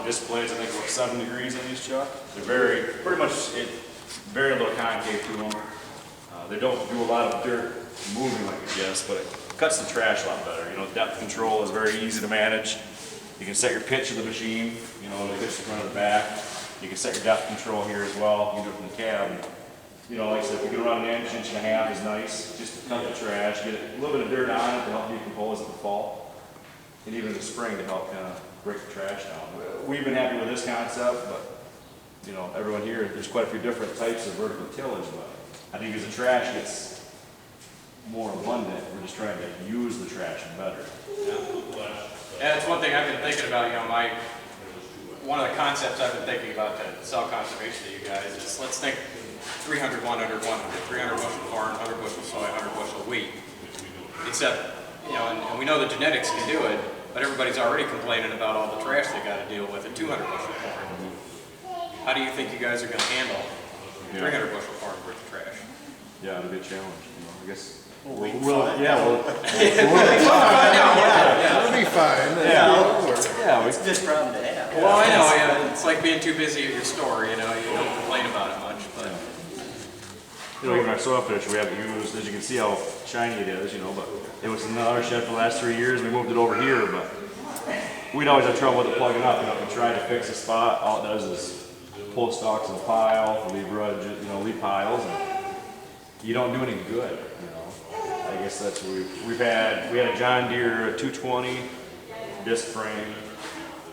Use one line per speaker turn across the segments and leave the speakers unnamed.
This plates, I think, about 7 degrees on these chuck. They're pretty much, very little concave to them. They don't do a lot of dirt moving like a disc, but it cuts the trash a lot better. You know, depth control is very easy to manage. You can set your pitch of the machine, you know, the pitch the front or the back. You can set your depth control here as well. You can do it from the cab. You know, like I said, if you can run an inch, inch and a half is nice, just to cut the trash, get a little bit of dirt on it to help decompose in the fall, and even in the spring to help kind of break the trash down. We've been happy with this concept, but you know, everyone here, there's quite a few different types of vertical tillage, but I think as the trash gets more abundant, we're just trying to use the trash better.
Yeah, that's one thing I've been thinking about. You know, one of the concepts I've been thinking about to sell conservation to you guys is, let's think 300, 100, 100, 300 bushel corn, 100 bushel soy, 100 bushel wheat. Except, you know, and we know the genetics can do it, but everybody's already complaining about all the trash they got to deal with at 200 bushel corn. How do you think you guys are going to handle 300 bushel corn worth of trash?
Yeah, it'll be a challenge. You know, I guess.
We'll
It'll
be fine.
Yeah,
It's a good problem to have.
Well, I know, yeah. It's like being too busy at your store, you know, you don't complain about it much, but.
You know, even our soil filter, we haven't used, as you can see how shiny it is, you know, but it was in our shed for the last 3 years. We moved it over here, but we'd always have trouble with it plugging up. You know, if we tried to fix a spot, all it does is pull stalks in a pile, leave rudge, you know, leave piles, and you don't do any good, you know. I guess that's what we had a John Deere 220 disc frame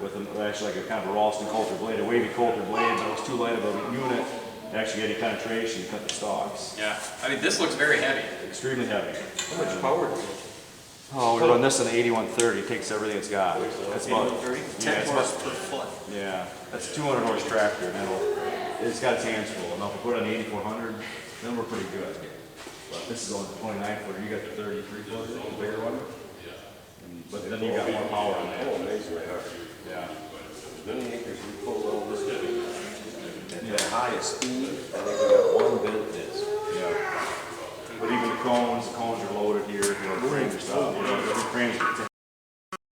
with actually like a kind of a Ralston coulter blade, a wavy coulter blade, but it was too light of a unit to actually get any penetration to cut the stalks.
Yeah, I mean, this looks very heavy.
Extremely heavy.
How much power does it?
Oh, we're running this on 8130. It takes everything it's got. That's about
10 horse per foot.
yeah. That's a 200 horse tractor, and it's got its hands full. Now if we put it on the 8400, then we're pretty good. But this is on the 29 footer. You got the 33 footer, the bigger one. But then you got more power on that.
Oh, amazing.
Yeah.
Many acres we pulled over at the highest speed. I think we got one bent disc.
Yeah. But even the cones are loaded here. You know, the frames are stuff. You know, the frames are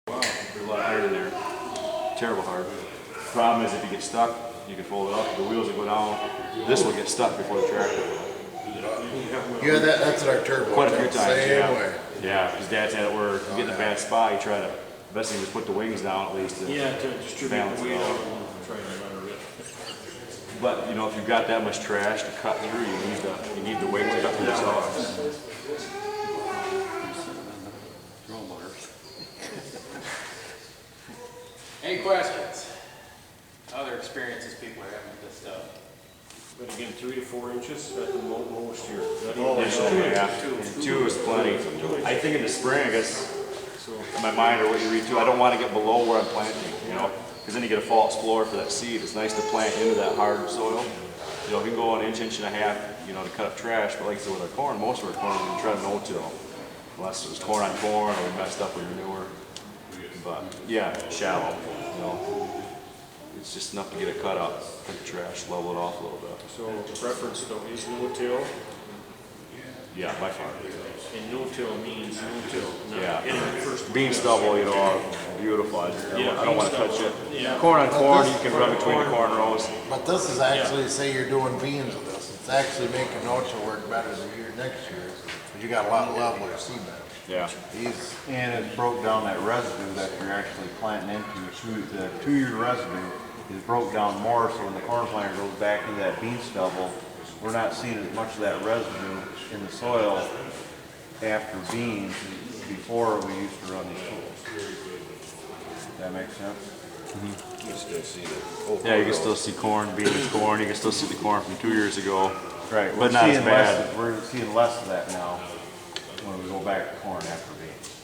wow, there's a lot of iron there. Terrible hard. The problem is if you get stuck, you can fold it up. The wheels will go down. This will get stuck before the tractor will.
Yeah, that's at our turbo.
Quite a few times,
Same
yeah.
way.
Yeah, because Dad's had it where you get in a bad spot, you try to, best thing is put the wings down at least to
to distribute
balance
the
it
weight
out.
out. Try and run it.
But, you know, if you've got that much trash to cut through, you need the weight to cut through the stalks.
Any questions? Other experiences people are having with this stuff?
But again, 3 to 4 inches at the most here.
Two is plenty. I think in the spring, I guess, in my mind or what you read too, I don't want to get below where I'm planting, you know, because then you get a false floor for that seed. It's nice to plant into that hard soil. You know, you can go an inch, inch and a half, you know, to cut up trash, but like I said with our corn, most of our corn we try to no-till. Unless it was corn on corn or we messed up with manure. But yeah, shallow, you know. It's just enough to get it cut up, cut the trash, level it off a little bit.
So preference though is no-till,
Yeah, by far.
and no-till means no-till. Not
Yeah.
hitting the first
Bean stubble, you know, beautiful. I
Yeah,
don't want to
bean
touch it.
stubble. Yeah.
Corn on corn, you can run between the corn rows.
But this is actually, say you're doing beans with this, it's actually making no-till work better the year next year. But you got a lot leveler seed bed.
Yeah.
These,
And it broke down that residue that you're actually planting into. The 2-year residue is broke down more, so when the corn planter goes back into that bean stubble, we're not seeing as much of that residue in the soil after beans before we used to run these tools. That makes sense?
you still see it.
Yeah, you can still see corn, beans, corn. You can still see the corn from 2 years ago.
Right,
But not as bad.
We're seeing less of that now when we go back to corn after beans.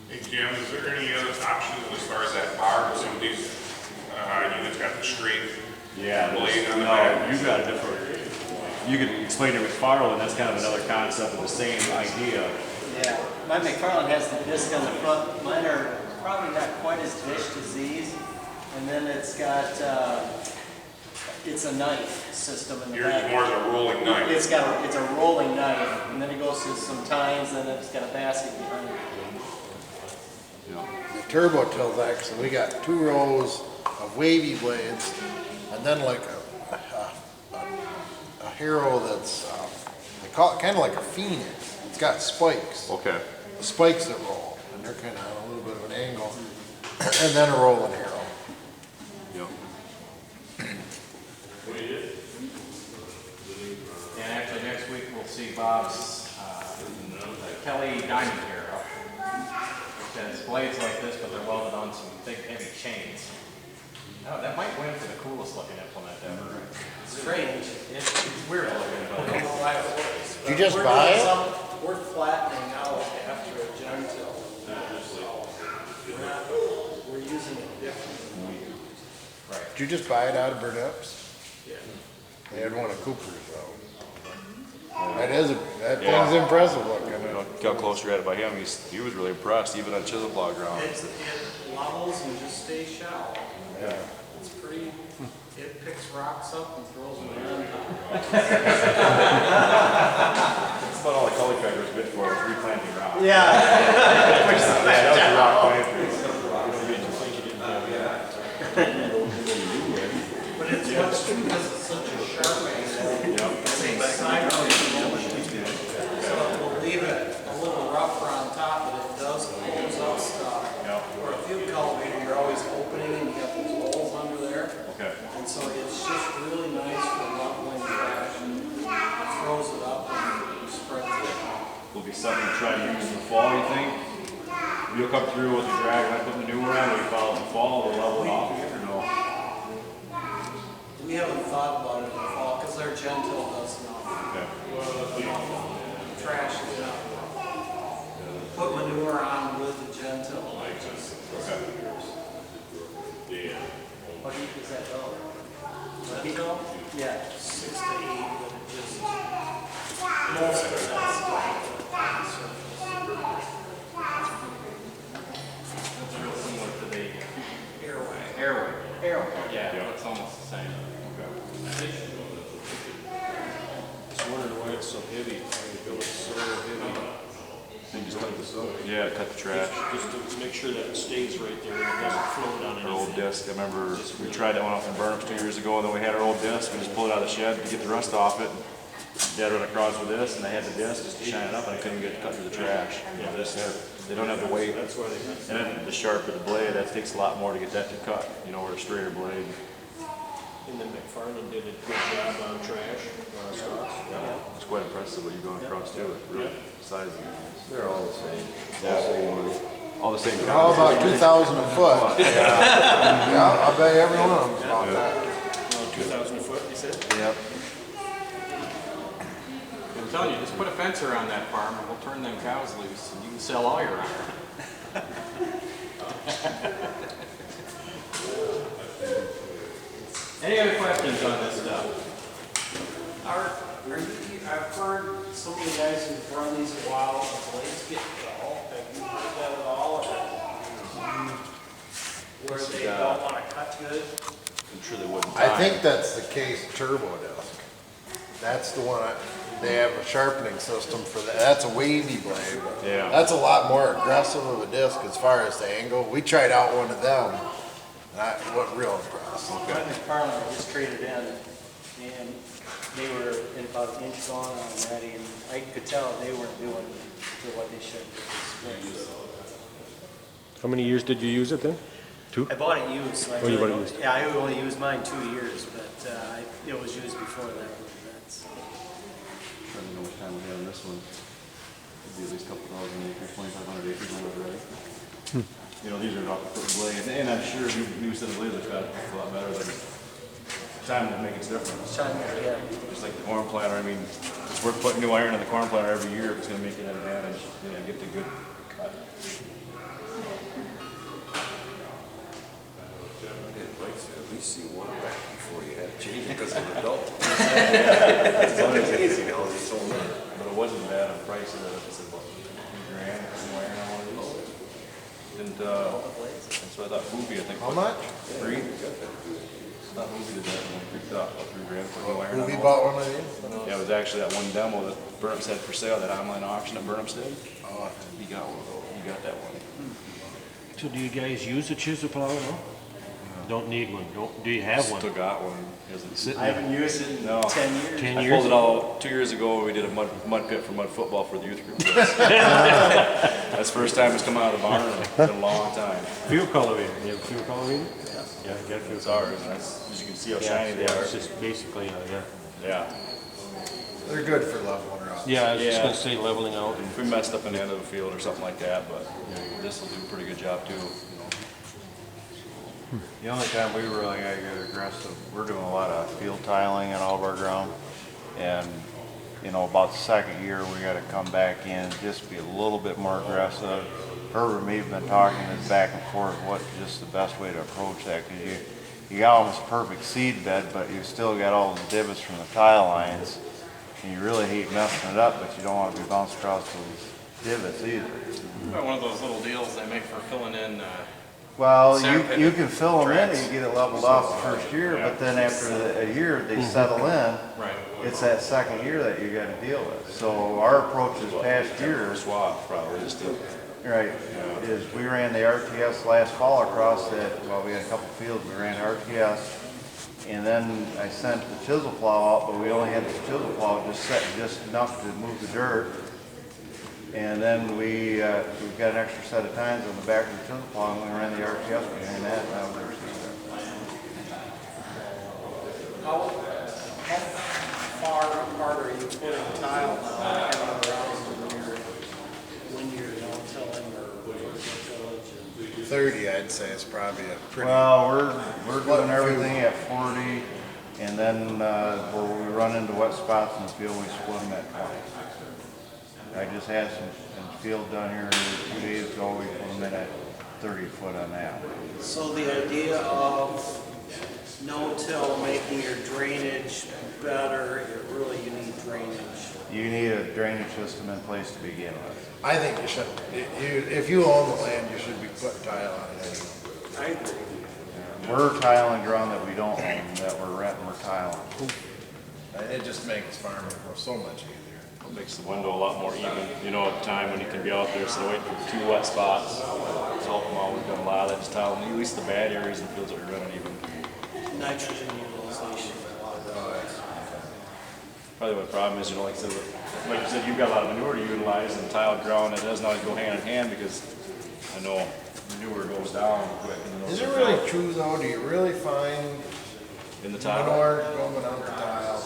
Hey Jim, is there any other options as far as that bar? Some of these units got the straight
Yeah,
blade on the
no,
back.
you got a different. You could explain it with Farland. That's kind of another concept of the same idea.
Yeah, my McFarland has the disc on the front. Mine are probably not quite as dished as these. And then it's got, it's a knife system in the
Yours
back.
is more of a rolling knife.
It's a rolling knife, and then it goes to some tines, and it's got a basket behind it.
You know.
turbo tills actually, we got 2 rows of wavy blades, and then like a harrow that's, they call it kind of like a phoenix. It's got spikes,
Okay.
the spikes that roll, and they're kind of on a little bit of an angle, and then a rolling harrow.
Yep.
And actually, next week, we'll see Bob's Kelly Diamond Hero, which has blades like this, but they're welded on some big, heavy chains. Oh, that might win for the coolest looking implement ever.
Strange.
It's weird looking, but
I don't know why it works.
Did you just buy it?
We're flattening out after a gentle. We're using it differently.
Did you just buy it out of Burnett's? Yeah. They had one at Cooper's though. That thing's impressive looking.
You know, got closer at it by him. He was really impressed, even on chisel block ground.
It levels and just stays shallow.
Yeah.
It's pretty, it picks rocks up and throws them in.
That's about all the color tractor was good for, was replanting rock.
Yeah.
That was a rock planter.
But it's what's true because it's such a sharp angle. Same side road. So we'll leave it a little rougher on top, but it does close up stuff. Or a fuel cultivator, you're always opening and you have those holes under there.
Okay.
And so it's just really nice for leveling trash. It throws it up and spreads it out.
Will be something to try to use in the fall, you think? You'll come through with the drag, like putting the new one on, will you follow the fall, or level it off again, or no?
We haven't thought about it in the fall because our gentle does not.
Okay.
Trash is not. Put manure on with the gentle. What heat does that go? Gentle? Yeah, 6 to 8, but it just, most of that's stuff.
it's real similar to the
Airway.
Airway. Yeah, it's almost the same.
Just wondering why it's so heavy, why you build it so heavy.
Then just cut the, yeah, cut the trash.
Just to make sure that it stays right there and it doesn't float on
Our old
anything.
disc, I remember we tried that one off in Burnham's 2 years ago, and then we had our old disc, we just pulled it out of the shed to get the rust off it. Dad run across with this, and they had the disc just to shine it up, and I couldn't get it cut through the trash. You know, they don't have the weight.
That's why they.
And then the sharper the blade, that takes a lot more to get that to cut, you know, or a straighter blade.
And then McFarland did a good job on trash, stocks.
It's quite impressive what you're going across too, with real size.
They're all the same.
All the same.
How about 2,000 a foot? Yeah, I'll bet every one of them's about that.
2,000 a foot, you said?
Yep.
I'm telling you, just put a fence around that farm and we'll turn them cows loose and you can sell all your iron. Any other questions on this stuff?
I've heard some of the guys who've run these a while, the blades get dull. Have you heard that at all? Where they don't want to cut good?
I'm sure they wouldn't.
I think that's the case turbo disc. That's the one, they have a sharpening system for that. That's a wavy blade. But
Yeah.
that's a lot more aggressive of a disc as far as the angle. We tried out one of them, and I wasn't real impressed.
One McFarland just traded in, and they were in about an inch gone already, and I could tell they weren't doing to what they should do.
How many years did you use it then?
I bought it used, so I
Oh, you
really
bought it
don't-
used.
yeah, I only used mine 2 years, but it was used before that. That's-
Trying to know what time we have on this one. It'd be at least a couple thousand acres, 2,500 acres on it already.
You know, these are off the foot blade, and I'm sure new set of blades have got a lot better, but time will make its difference.
China, yeah.
Just like the corn planter, I mean, it's worth putting new iron in the corn planter every year if it's gonna make it an advantage, you know, get the good cut.
At least see one back before you had to change it because of an adult.
It's
Easy now, they sold it.
But it wasn't bad on price, it was about $3,000 for new iron on one of these. And, that's what I thought Hoovy, I think.
How much?
3? I thought Hoovy did that when we picked up, about $3,000 for new iron.
Who
on
we
one.
bought one of these?
Yeah, it was actually that one demo that Burnham's had for sale, that online auction that Burnham's did.
Oh,
He got one, he got that one.
So do you guys use a chisel plow now? Don't need one, do you have one?
Still got one. Hasn't-
Sitting
I haven't used it in
No.
10 years.
10
I
years?
pulled it out 2 years ago. We did a mud pit for mud football for the youth group. That's the first time it's come out of the barn in a long time.
Fuel cultivator, you have a fuel cultivator? Yeah, you got a fuel
It's ours, and that's, as you can see how shiny they
Yeah,
are.
it's just basically, yeah.
Yeah.
They're good for leveling around.
Yeah, I was just
Yeah.
gonna say leveling out.
If we messed up in the end of the field or something like that, but this will do a pretty good job too.
The only time we really gotta get aggressive, we're doing a lot of field tiling on all of our ground. And, about the second year, we gotta come back in, just be a little bit more aggressive. Herbert and me have been talking this back and forth, what just the best way to approach that, cause you got almost perfect seed bed, but you still got all the divots from the tile lines. And you really hate messing it up, but you don't wanna be bouncing across those divots either.
About one of those little deals they make for filling in,
Well,
Sand
you
pit
can fill them in
tracks.
and you get it leveled off the first year, but then after a year, they settle in.
right.
It's that second year that you gotta deal with. So our approach this past year,
Swap probably just to,
right, is we ran the RTS last fall across that, well, we had a couple fields, we ran RTS. And then I sent the chisel plow out, but we only had the chisel plow just enough to move the dirt. And then we've got an extra set of tines on the back of the chisel plow, and we ran the RTS behind that, and that was our system.
How far apart are you putting tile now when you're no-tilling or tillage?
30, I'd say, is probably a pretty.
Well, we're doing everything at 40, and then where we run into wet spots in the field, we split them at 20. I just had some field done here 2 days ago, we put them in at 30 foot on that.
So the idea of no-till making your drainage better, you need drainage.
You need a drainage system in place to begin with.
I think you should, if you own the land, you should be putting tile on it anyway.
I agree.
We're tiling ground that we don't own, that we're renting, we're tiling.
And it just makes farming so much easier.
it makes the window a lot more even, at the time when you can be out there, so wait for 2 wet spots. Help them out, we've done a lot of that, just tile, at least the bad areas and fields that are running even.
Nitrogen utilization.
Probably what the problem is, like you said, you've got a lot of manure to utilize and tiled ground, it doesn't always go hand in hand because I know manure goes down quick.
Is it really true though? Do you really find
In the tile?
manure going out the tile?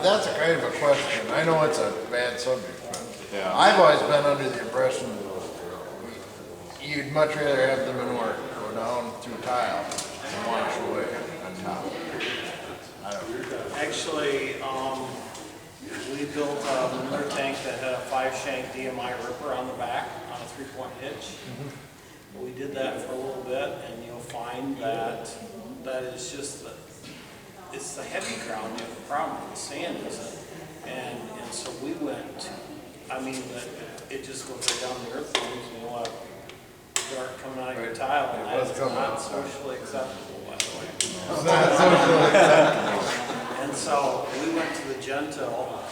That's a kind of a question. I know it's a bad subject, but
Yeah.
I've always been under the impression you'd much rather have the manure go down through tile and wash away on top. I don't know.
Actually, we built a manure tank that had a 5-shank DMI ripper on the back on a 3-point hitch. We did that for a little bit, and you'll find that is just it's the heavy ground you have a problem with, the sand isn't. And so we went, it just goes right down the earthworms, and you'll have dirt coming out of your tile, and
It was
that's
coming
not
out.
socially acceptable, by the way.
It's not socially acceptable.
And so we went to the Gentle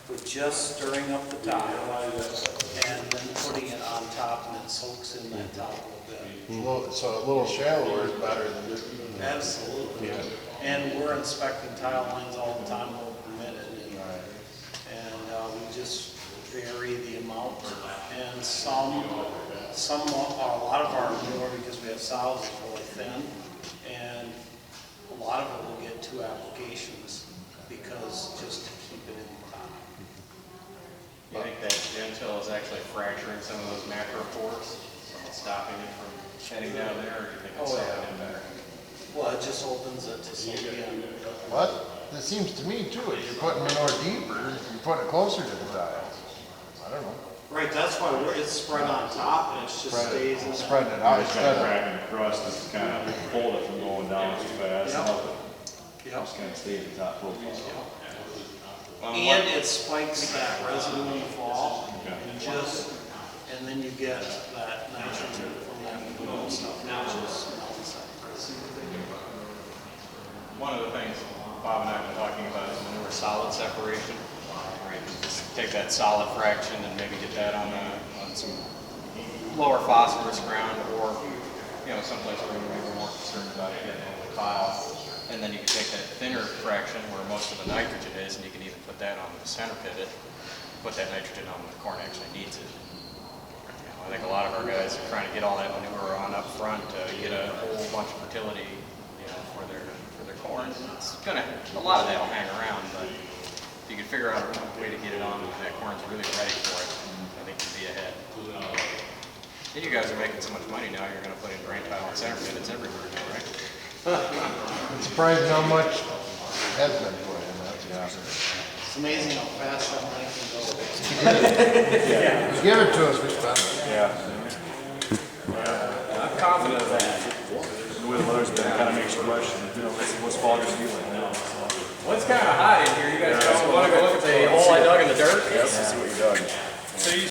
with just stirring up the tile and then putting it on top, and it soaks in that top a little bit.
So a little shallower is better than.
Absolutely. And we're inspecting tile lines all the time, we'll permit it. And we just vary the amount. And a lot of our manure, because we have sows, is really thin. And a lot of it will get 2 applications because just to keep it in the top.
You think that Gentil is actually fracturing some of those macropores, so it's stopping it from heading down there, or do you think it's stopping it better?
Well, it just opens it to soak in.
What? It seems to me too, if you're putting manure deeper, you're putting it closer to the tile. I don't know.
Right, that's why it's spread on top and it just stays in.
Spreading it out
Just kind of
instead of.
cracking the crust, just kind of hold it from going down too fast.
Yep.
Help it
Yep.
just kind of stay at the top profile.
And it spikes that residue in the fall,
Okay.
and then you get that nitrogen from that mineral stuff, now just melts that residue.
One of the things Bob and I have been talking about is manure solid separation. Right, just take that solid fraction and maybe get that on some lower phosphorus ground, or someplace where you're maybe more concerned about getting a tile. And then you can take that thinner fraction where most of the nitrogen is, and you can even put that on the center pivot, put that nitrogen on when the corn actually needs it. I think a lot of our guys are trying to get all that manure on up front to get a whole bunch of fertility, for their corn. It's a lot of that will hang around, but if you can figure out a way to get it on when that corn's really ready for it, I think you'd be ahead. And you guys are making so much money now, you're gonna put in drain tile and center pivots everywhere now, right?
I'm surprised how much has been put in, that's awesome.
It's amazing how fast that money can go.
You give it to us, we spend it.
I'm confident of that. The way the weather's been kind of makes you question, what's fall just feeling now.
Well, it's kind of hot in here. You guys want to go look at the hole I dug in the dirt?
Yes, let's see what you dug.
So you